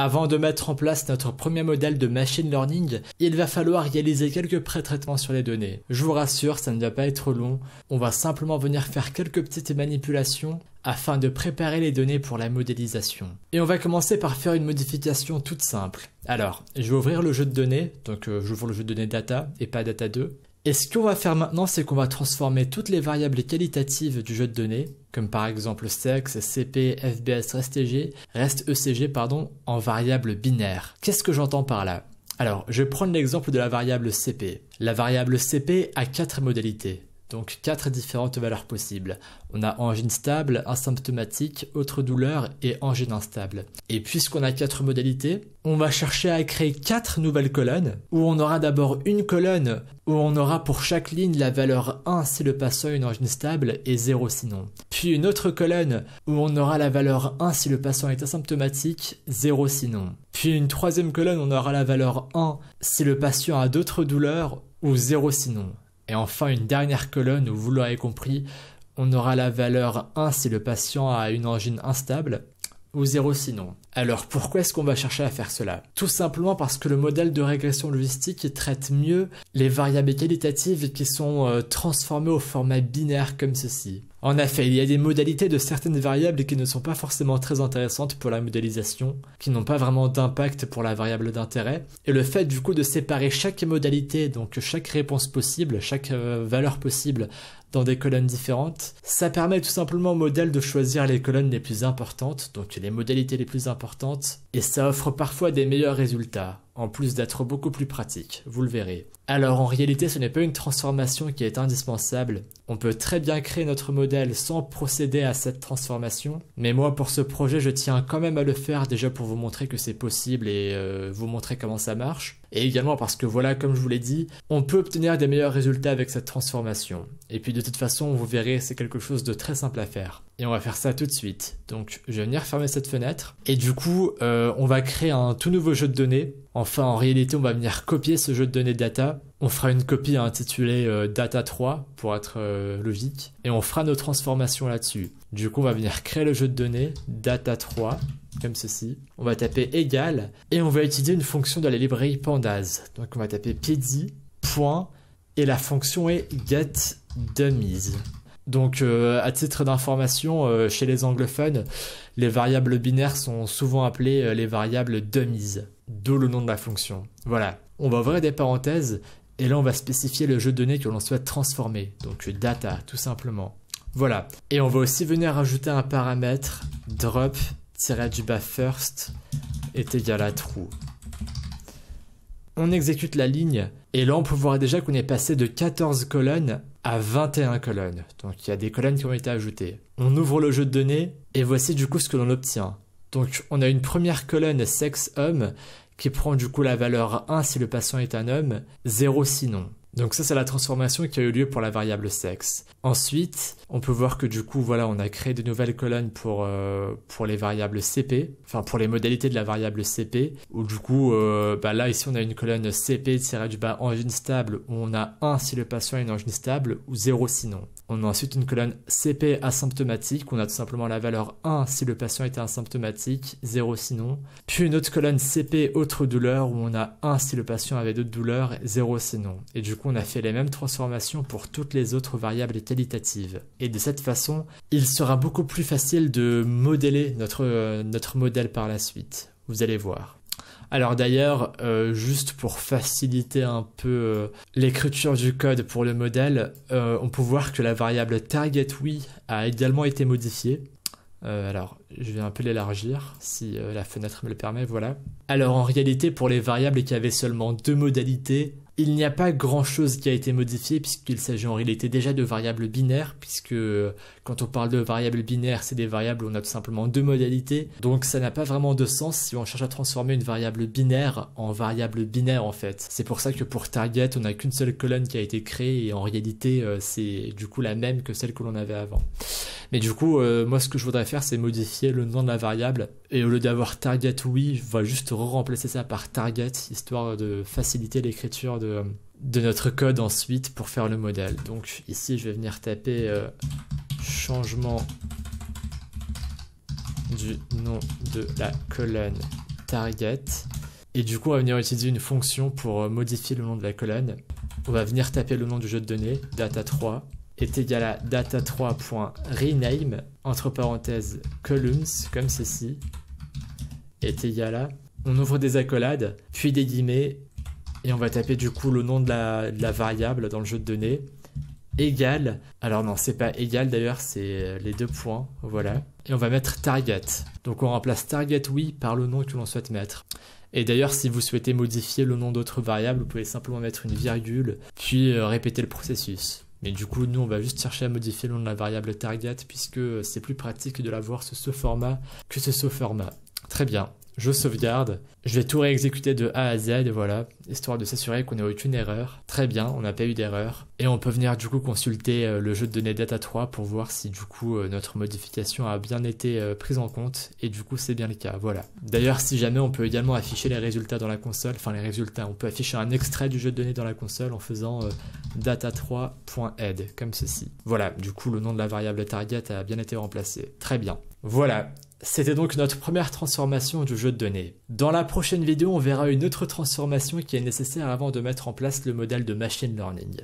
Avant de mettre en place notre premier modèle de machine learning, il va falloir réaliser quelques pré-traitements sur les données. Je vous rassure, ça ne va pas être long, on va simplement venir faire quelques petites manipulations afin de préparer les données pour la modélisation. Et on va commencer par faire une modification toute simple. Alors, je vais ouvrir le jeu de données, donc j'ouvre le jeu de données data et pas data 2. Et ce qu'on va faire maintenant, c'est qu'on va transformer toutes les variables qualitatives du jeu de données, comme par exemple sexe, CP, FBS, reste ECG, en variables binaires. Qu'est-ce que j'entends par là? Alors, je vais prendre l'exemple de la variable CP. La variable CP a 4 modalités. Donc 4 différentes valeurs possibles. On a angine stable, asymptomatique, autre douleur et angine instable. Et puisqu'on a 4 modalités, on va chercher à créer 4 nouvelles colonnes où on aura d'abord une colonne où on aura pour chaque ligne la valeur 1 si le patient a une angine stable et 0 sinon. Puis une autre colonne où on aura la valeur 1 si le patient est asymptomatique, 0 sinon. Puis une troisième colonne où on aura la valeur 1 si le patient a d'autres douleurs ou 0 sinon. Et enfin, une dernière colonne où, vous l'aurez compris, on aura la valeur 1 si le patient a une angine instable ou 0 sinon. Alors, pourquoi est-ce qu'on va chercher à faire cela? Tout simplement parce que le modèle de régression logistique traite mieux les variables qualitatives qui sont transformées au format binaire comme ceci. En effet, il y a des modalités de certaines variables qui ne sont pas forcément très intéressantes pour la modélisation, qui n'ont pas vraiment d'impact pour la variable d'intérêt, et le fait du coup de séparer chaque modalité, donc chaque réponse possible, chaque valeur possible dans des colonnes différentes, ça permet tout simplement au modèle de choisir les colonnes les plus importantes, donc les modalités les plus importantes, et ça offre parfois des meilleurs résultats, en plus d'être beaucoup plus pratique, vous le verrez. Alors en réalité, ce n'est pas une transformation qui est indispensable. On peut très bien créer notre modèle sans procéder à cette transformation. Mais moi, pour ce projet, je tiens quand même à le faire déjà pour vous montrer que c'est possible et vous montrer comment ça marche. Et également parce que voilà, comme je vous l'ai dit, on peut obtenir des meilleurs résultats avec cette transformation. Et puis de toute façon, vous verrez, c'est quelque chose de très simple à faire. Et on va faire ça tout de suite. Donc je vais venir fermer cette fenêtre. Et du coup, on va créer un tout nouveau jeu de données. Enfin, en réalité, on va venir copier ce jeu de données data. On fera une copie intitulée data 3 pour être logique. Et on fera nos transformations là-dessus. Du coup, on va venir créer le jeu de données data 3 comme ceci. On va taper égal et on va utiliser une fonction de la librairie pandas. Donc on va taper pd, point, et la fonction est getDummies. Donc à titre d'information, chez les anglophones, les variables binaires sont souvent appelées les variables dummies, d'où le nom de la fonction. Voilà, on va ouvrir des parenthèses et là on va spécifier le jeu de données que l'on souhaite transformer, donc data tout simplement. Voilà, et on va aussi venir ajouter un paramètre drop-first est égal à true. On exécute la ligne et là on peut voir déjà qu'on est passé de 14 colonnes à 21 colonnes. Donc il y a des colonnes qui ont été ajoutées. On ouvre le jeu de données et voici du coup ce que l'on obtient. Donc on a une première colonne sexe-homme qui prend du coup la valeur 1 si le patient est un homme, 0 sinon. Donc ça c'est la transformation qui a eu lieu pour la variable sexe. Ensuite, on peut voir que du coup voilà, on a créé de nouvelles colonnes pour les variables CP, enfin pour les modalités de la variable CP, où du coup là ici on a une colonne CP-du-bas angine stable où on a 1 si le patient a une angine stable ou 0 sinon. On a ensuite une colonne CP asymptomatique où on a tout simplement la valeur 1 si le patient était asymptomatique, 0 sinon. Puis une autre colonne CP autre douleur où on a 1 si le patient avait d'autres douleurs, 0 sinon. Et du coup on a fait les mêmes transformations pour toutes les autres variables qualitatives. Et de cette façon, il sera beaucoup plus facile de modéler notre modèle par la suite. Vous allez voir. Alors d'ailleurs, juste pour faciliter un peu l'écriture du code pour le modèle, on peut voir que la variable targetWe a également été modifiée. Alors, je vais un peu l'élargir, si la fenêtre me le permet, voilà. Alors en réalité, pour les variables qui avaient seulement 2 modalités, il n'y a pas grand chose qui a été modifié puisqu'il s'agit en réalité déjà de variables binaires, puisque quand on parle de variables binaires, c'est des variables où on a tout simplement 2 modalités. Donc ça n'a pas vraiment de sens si on cherche à transformer une variable binaire en variable binaire en fait. C'est pour ça que pour target, on n'a qu'une seule colonne qui a été créée et en réalité c'est du coup la même que celle que l'on avait avant. Mais du coup, moi ce que je voudrais faire, c'est modifier le nom de la variable et au lieu d'avoir targetWe, je vais juste remplacer ça par target, histoire de faciliter l'écriture de notre code ensuite pour faire le modèle. Donc ici, je vais venir taper changement du nom de la colonne target. Et du coup, on va venir utiliser une fonction pour modifier le nom de la colonne. On va venir taper le nom du jeu de données, data3, est égal à data3.rename, entre parenthèses, columns, comme ceci, est égal à, on ouvre des accolades, puis des guillemets, et on va taper du coup le nom de la variable dans le jeu de données, égal, alors non, c'est pas égal d'ailleurs, c'est les 2 points, voilà, et on va mettre target. Donc on remplace target oui par le nom que l'on souhaite mettre. Et d'ailleurs, si vous souhaitez modifier le nom d'autres variables, vous pouvez simplement mettre une virgule, puis répéter le processus. Mais du coup, nous, on va juste chercher à modifier le nom de la variable target, puisque c'est plus pratique de l'avoir sous ce format que sous ce format. Très bien. Je sauvegarde, je vais tout réexécuter de A à Z, voilà, histoire de s'assurer qu'on n'ait aucune erreur. Très bien, on n'a pas eu d'erreur. Et on peut venir du coup consulter le jeu de données Data3 pour voir si du coup notre modification a bien été prise en compte, et du coup c'est bien le cas, voilà. D'ailleurs, si jamais, on peut également afficher les résultats dans la console, enfin les résultats, on peut afficher un extrait du jeu de données dans la console en faisant data3.head, comme ceci. Voilà, du coup le nom de la variable target a bien été remplacé. Très bien. Voilà. C'était donc notre première transformation du jeu de données. Dans la prochaine vidéo, on verra une autre transformation qui est nécessaire avant de mettre en place le modèle de machine learning.